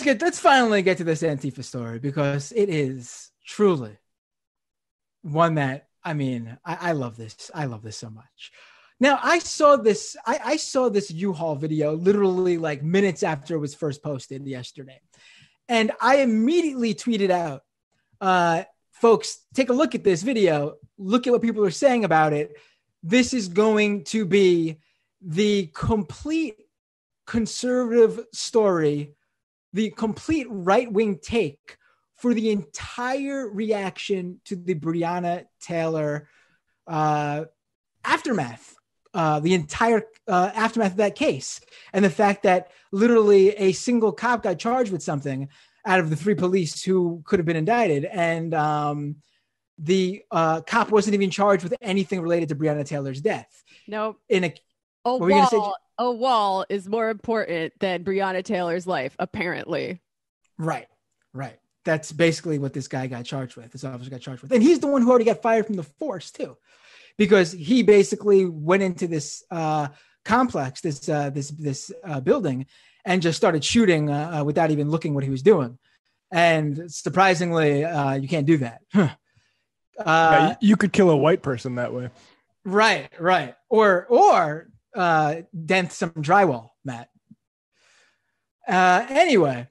let's finally get to this Antifa story, because it is truly one that, I mean, I love this. I love this so much. Now, I saw this U-Haul video literally like minutes after it was first posted yesterday. And I immediately tweeted out, folks, take a look at this video. Look at what people are saying about it. This is going to be the complete conservative story, the complete right-wing take for the entire reaction to the Breonna Taylor aftermath, the entire aftermath of that case. And the fact that literally a single cop got charged with something out of the 3 police who could have been indicted. And the cop wasn't even charged with anything related to Breonna Taylor's death. Nope. A wall is more important than Breonna Taylor's life, apparently. Right. That's basically what this guy got charged with. This officer got charged with. And he's the one who already got fired from the force too, because he basically went into this complex, this building, and just started shooting without even looking what he was doing. And surprisingly, you can't do that. Yeah, you could kill a white person that way. Right. Or dent some drywall, Matt. Anyway,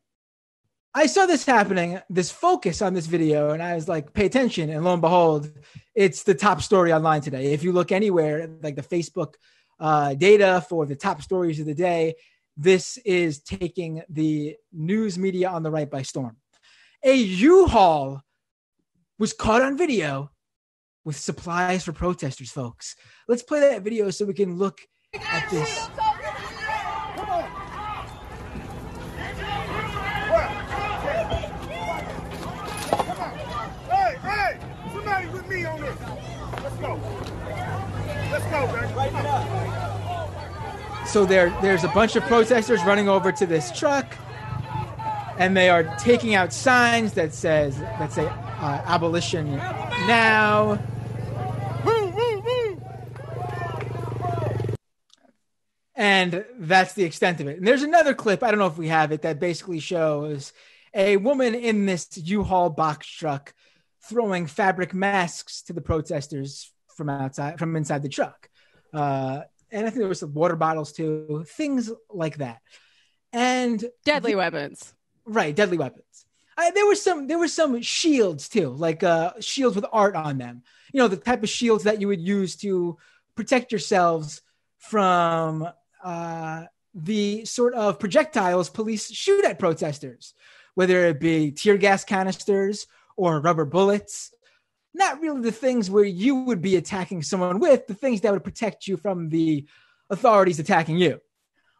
I saw this happening, this focus on this video, and I was like, pay attention. And lo and behold, it's the top story online today. If you look anywhere, like the Facebook data for the top stories of the day, this is taking the news media on the right by storm. A U-Haul was caught on video with supplies for protesters, folks. Let's play that video so we can look at this. Hey, somebody with me on this. Let's go, man. Lighten it up. So there's a bunch of protesters running over to this truck, and they are taking out signs that say abolition now. And that's the extent of it. And there's another clip, I don't know if we have it, that basically shows a woman in this U-Haul box truck throwing fabric masks to the protesters from inside the truck. And I think there was some water bottles too, things like that. And deadly weapons. Right, deadly weapons. There were some shields too, like shields with art on them. You know, the type of shields that you would use to protect yourselves from the sort of projectiles police shoot at protesters, whether it be tear gas canisters or rubber bullets. Not really the things where you would be attacking someone with, the things that would protect you from the authorities attacking you.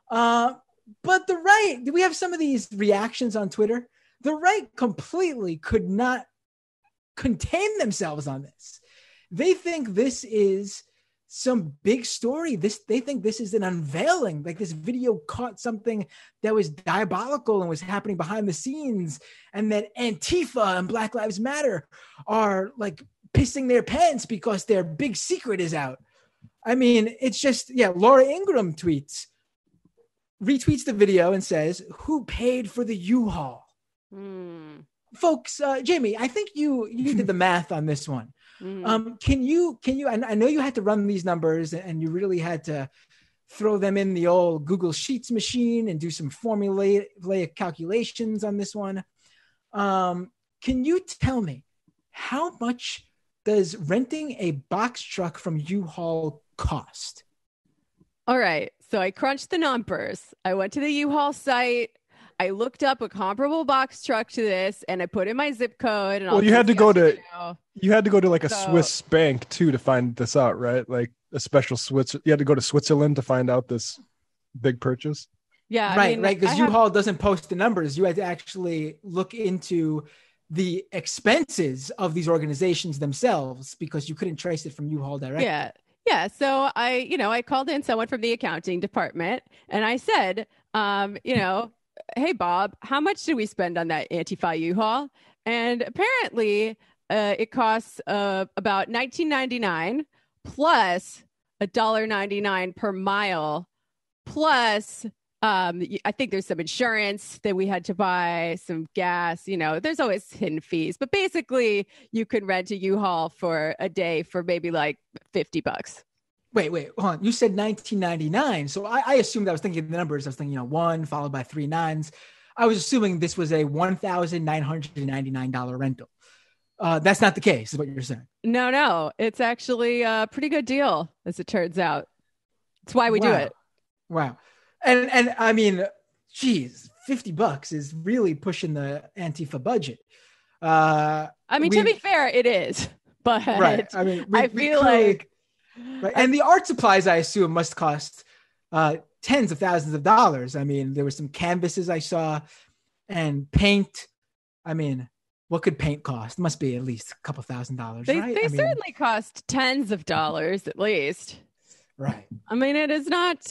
But the right, we have some of these reactions on Twitter. The right completely could not contain themselves on this. They think this is some big story. They think this is an unveiling. Like this video caught something that was diabolical and was happening behind the scenes, and that Antifa and Black Lives Matter are like pissing their pants because their big secret is out. I mean, it's just, Laura Ingraham retweets the video and says, "Who paid for the U-Haul?" Folks, Jamie, I think you did the math on this one. Can you, I know you had to run these numbers and you really had to throw them in the old Google Sheets machine and do some formulaic calculations on this one. Can you tell me how much does renting a box truck from U-Haul cost? All right. So I crunched the numbers. I went to the U-Haul site. I looked up a comparable box truck to this, and I put in my zip code. And you had to go to like a Swiss bank too to find this out, right? Like a special you had to go to Switzerland to find out this big purchase. Yeah, right. Because U-Haul doesn't post the numbers. You had to actually look into the expenses of these organizations themselves because you couldn't trace it from U-Haul directly. Yeah. So I called in someone from the accounting department, and I said, "Hey, Bob, how much did we spend on that Antifa U-Haul?" And apparently it costs about $19.99 plus $1.99 per mile plus I think there's some insurance that we had to buy, some gas, there's always hidden fees, but basically you could rent a U-Haul for a day for maybe like $50. Wait, hold on. You said 1999. So I assumed I was thinking the numbers. I was thinking, one followed by 3 nines. I was assuming this was a $1,999 rental. That's not the case, is what you're saying. No. It's actually a pretty good deal, as it turns out. That's why we do it. Wow. And I mean, geez, $50 is really pushing the Antifa budget. To be fair, it is. But right. I mean, I feel like... Right. And the art supplies, I assume, must cost tens of thousands of dollars. I mean, there were some canvases I saw and paint. I mean, what could paint cost? It must be at least a couple $1,000s, right? They certainly cost tens of dollars at least. Right. I mean, it's not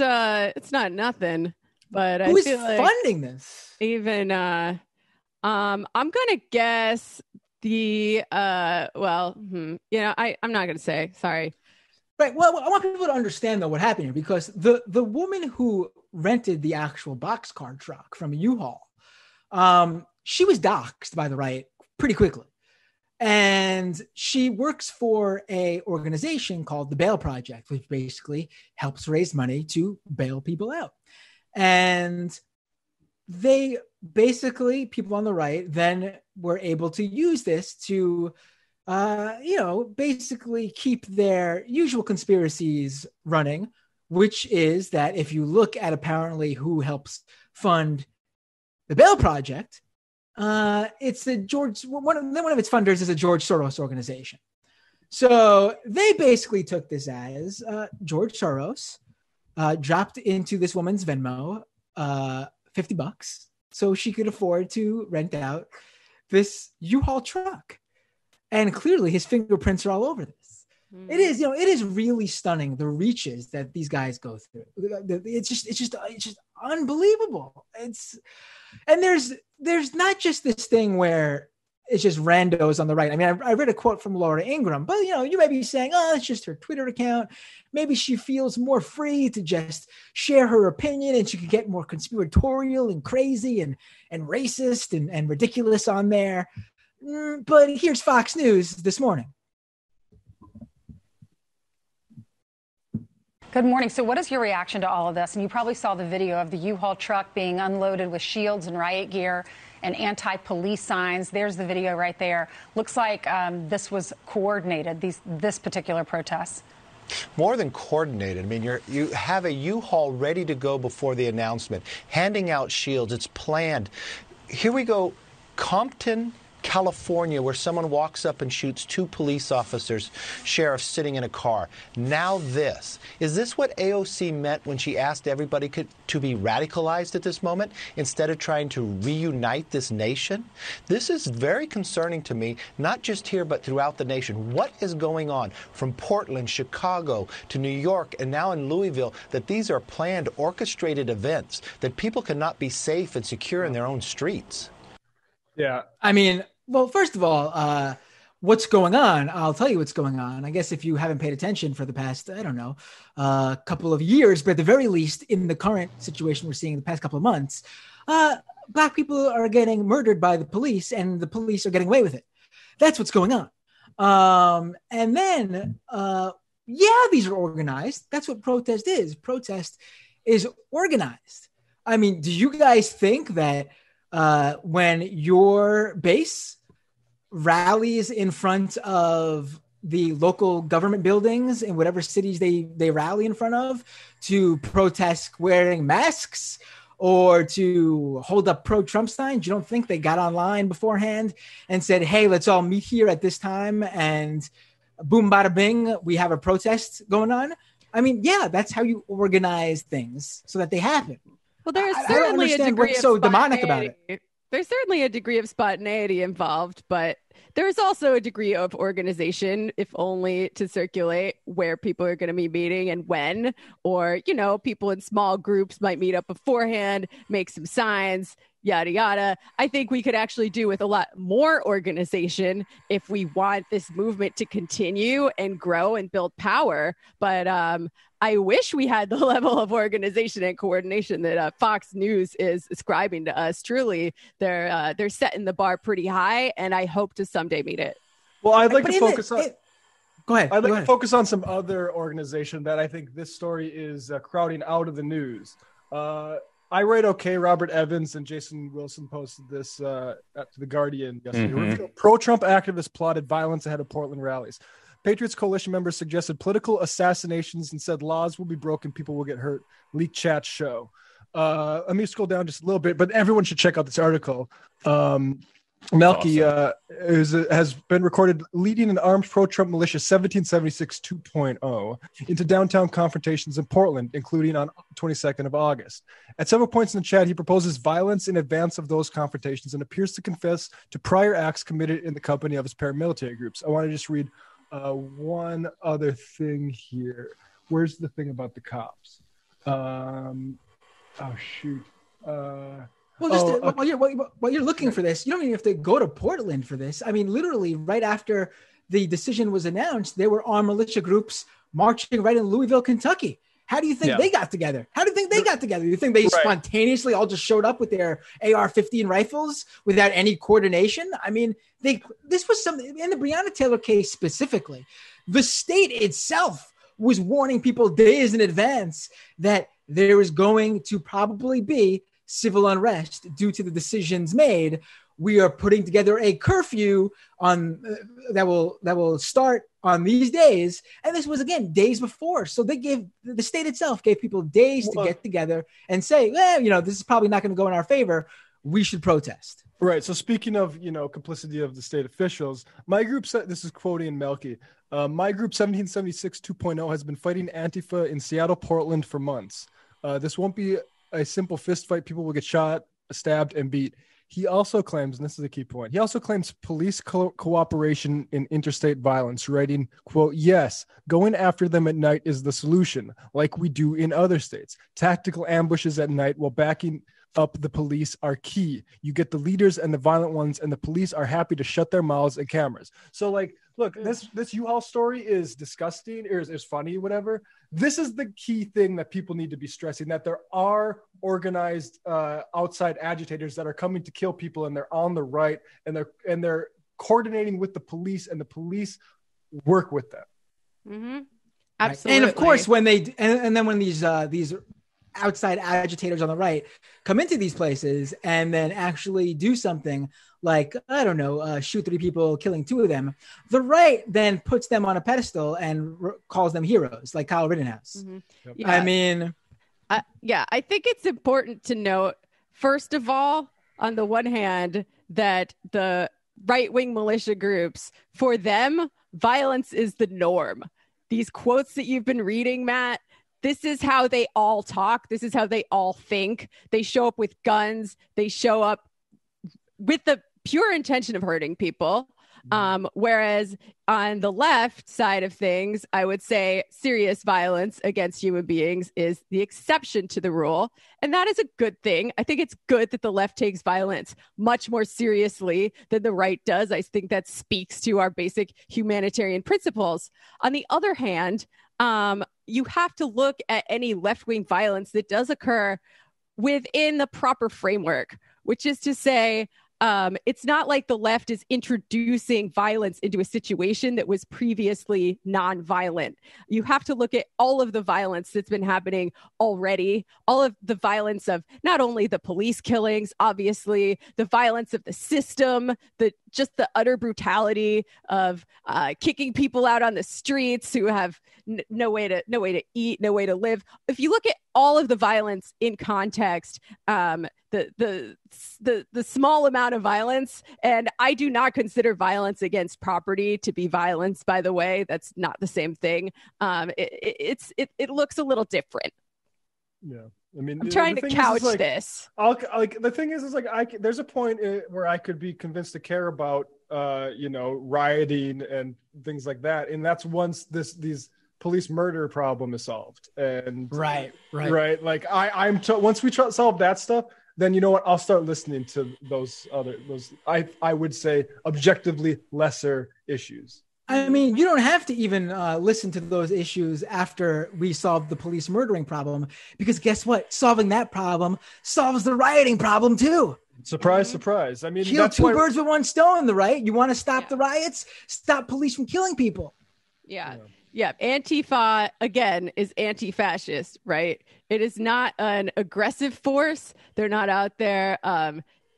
nothing, but who is funding this? Even, I'm going to guess I'm not going to say, sorry. Right. Well, I want people to understand, though, what happened here, because the woman who rented the actual boxcar truck from a U-Haul, she was doxxed by the right pretty quickly. And she works for a organization called the Bail Project, which basically helps raise money to bail people out. And they basically, people on the right, then were able to use this to basically keep their usual conspiracies running, which is that if you look at apparently who helps fund the Bail Project, it's one of its funders is a George Soros organization. So they basically took this as George Soros dropped into this woman's Venmo $50 so she could afford to rent out this U-Haul truck. And clearly his fingerprints are all over this. It is really stunning, the reaches that these guys go through. It's just unbelievable. And there's not just this thing where it's just randos on the right. I mean, I read a quote from Laura Ingraham, but you may be saying, oh, it's just her Twitter account. Maybe she feels more free to just share her opinion and she could get more conspiratorial and crazy and racist and ridiculous on there. But here's Fox News this morning. Good morning. So what is your reaction to all of this? And you probably saw the video of the U-Haul truck being unloaded with shields and riot gear and anti-police signs. There's the video right there. Looks like this was coordinated, this particular protest. More than coordinated. I mean, you have a U-Haul ready to go before the announcement, handing out shields. It's planned. Here we go. Compton, California, where someone walks up and shoots 2 police officers, sheriffs sitting in a car. Now this. Is this what AOC meant when she asked everybody to be radicalized at this moment instead of trying to reunite this nation? This is very concerning to me, not just here but throughout the nation. What is going on from Portland, Chicago to New York and now in Louisville, that these are planned, orchestrated events, that people cannot be safe and secure in their own streets? Yeah. I mean, well, first of all, what's going on? I'll tell you what's going on. I guess if you haven't paid attention for the past, I don't know, couple of years, but at the very least, in the current situation we're seeing in the past couple of months, Black people are getting murdered by the police and the police are getting away with it. That's what's going on. And then, these are organized. That's what protest is. Protest is organized. I mean, do you guys think that when your base rallies in front of the local government buildings in whatever cities they rally in front of to protest wearing masks or to hold up pro-Trump signs, you don't think they got online beforehand and said, hey, let's all meet here at this time and boom, bada bing, we have a protest going on? I mean, yeah, that's how you organize things so that they happen. Well, there's certainly a degree of so demonic about it. There's certainly a degree of spontaneity involved, but there's also a degree of organization, if only to circulate where people are going to be meeting and when, or, people in small groups might meet up beforehand, make some signs, yada, yada. I think we could actually do with a lot more organization if we want this movement to continue and grow and build power. But I wish we had the level of organization and coordination that Fox News is ascribing to us. Truly, they're setting the bar pretty high, and I hope to someday meet it. Well, I'd like to focus on. Go ahead. I'd like to focus on some other organization that I think this story is crowding out of the news. I Write OK, Robert Evans and Jason Wilson posted this to The Guardian yesterday. Pro-Trump activists plotted violence ahead of Portland rallies. Patriots Coalition members suggested political assassinations and said laws will be broken, people will get hurt. Leaked chats show. Let me scroll down just a little bit, but everyone should check out this article. Melky has been recorded leading an armed pro-Trump militia 1776 2.0 into downtown confrontations in Portland, including on 22nd of August. At several points in the chat, he proposes violence in advance of those confrontations and appears to confess to prior acts committed in the company of his paramilitary groups. I want to just read one other thing here. Where's the thing about the cops? While you're looking for this, you don't even have to go to Portland for this. I mean, literally right after the decision was announced, there were armed militia groups marching right in Louisville, Kentucky. How do you think they got together? Do you think they spontaneously all just showed up with their AR-15 rifles without any coordination? I mean, this was something in the Breonna Taylor case specifically. The state itself was warning people days in advance that there was going to probably be civil unrest due to the decisions made. We are putting together a curfew on that will start on these days. And this was, again, days before. So the state itself gave people days to get together and say, this is probably not going to go in our favor. We should protest. Right. So speaking of, complicity of the state officials, my group said, this is quoting Melky, my group 1776 2.0 has been fighting Antifa in Seattle, Portland for months. This won't be a simple fist fight. People will get shot, stabbed, and beat. He also claims, and this is a key point, he also claims police cooperation in interstate violence, writing, quote, yes, going after them at night is the solution, like we do in other states. Tactical ambushes at night while backing up the police are key. You get the leaders and the violent ones, and the police are happy to shut their mouths and cameras. So, look, this U-Haul story is disgusting, or is funny, whatever. This is the key thing that people need to be stressing, that there are organized outside agitators that are coming to kill people, and they're on the right, and they're coordinating with the police, and the police work with them. Mm-hmm. Absolutely. And of course, when when these outside agitators on the right come into these places and then actually do something like, I don't know, shoot 3 people, killing 2 of them, the right then puts them on a pedestal and calls them heroes, like Kyle Rittenhouse. Mm-hmm. Yep. Yeah. I mean, I think it's important to note, first of all, on the one hand, that the right-wing militia groups, for them, violence is the norm. These quotes that you've been reading, Matt, this is how they all talk. This is how they all think. They show up with guns. They show up with the pure intention of hurting people. Whereas on the left side of things, I would say serious violence against human beings is the exception to the rule. And that is a good thing. I think it's good that the left takes violence much more seriously than the right does. I think that speaks to our basic humanitarian principles. On the other hand, you have to look at any left-wing violence that does occur within the proper framework, which is to say, it's not like the left is introducing violence into a situation that was previously non-violent. You have to look at all of the violence that's been happening already, all of the violence of not only the police killings, obviously, the violence of the system, just the utter brutality of kicking people out on the streets who have no way to eat, no way to live. If you look at all of the violence in context, the small amount of violence, and I do not consider violence against property to be violence, by the way. That's not the same thing. It looks a little different. Yeah. I mean, I'm trying to couch this. The thing is there's a point where I could be convinced to care about, rioting and things like that. And that's once these police murder problem is solved. And right. Like once we solve that stuff, then you know what? I'll start listening to those I would say objectively lesser issues. I mean, you don't have to even listen to those issues after we solve the police murdering problem, because guess what? Solving that problem solves the rioting problem too. Surprise, surprise. I mean, Kill that's two birds with one stone, the right? You want to stop Yeah. the riots? Stop police from killing people. Yeah. Antifa, again, is anti-fascist, right? It is not an aggressive force. They're not out there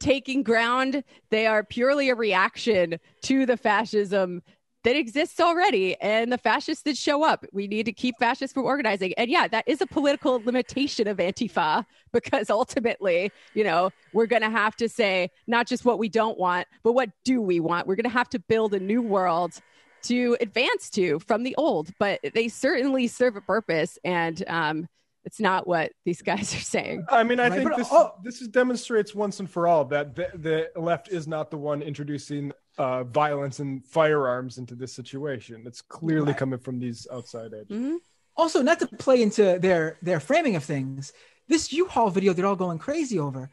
taking ground. They are purely a reaction to the fascism that exists already and the fascists that show up. We need to keep fascists from organizing. And yeah, that is a political limitation of Antifa, because ultimately, we're going to have to say not just what we don't want, but what do we want? We're going to have to build a new world to advance to from the old, but they certainly serve a purpose. And it's not what these guys are saying. I mean, I think this demonstrates once and for all that the left is not the one introducing violence and firearms into this situation. It's clearly coming from these outside edges. Mm-hmm. Also, not to play into their framing of things, this U-Haul video they're all going crazy over,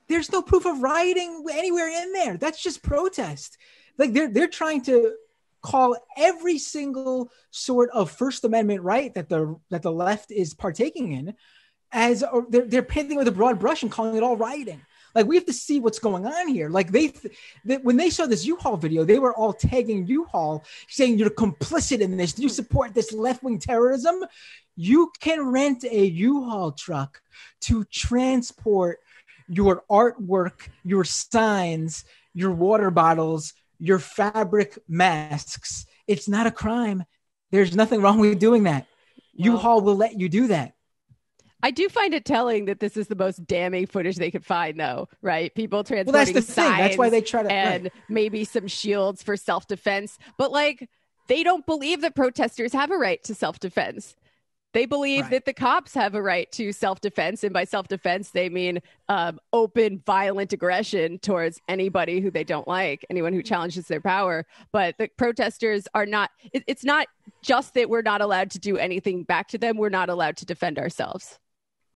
there's no proof of rioting anywhere in there. That's just protest. Like they're trying to call every single sort of First Amendment right that the left is partaking in as they're painting with a broad brush and calling it all rioting. Like, we have to see what's going on here. Like, when they saw this U-Haul video, they were all tagging U-Haul, saying you're complicit in this. You support this left-wing terrorism. You can rent a U-Haul truck to transport your artwork, your signs, your water bottles, your fabric masks. It's not a crime. There's nothing wrong with doing that. U-Haul will let you do that. I do find it telling that this is the most damning footage they could find, though, right? People transporting that's the thing. That's why they try to, and maybe some shields for self-defense. But they don't believe that protesters have a right to self-defense. They believe that the cops have a right to self-defense. And by self-defense, they mean open, violent aggression towards anybody who they don't like, anyone who challenges their power. But the protesters are not, it's not just that we're not allowed to do anything back to them. We're not allowed to defend ourselves.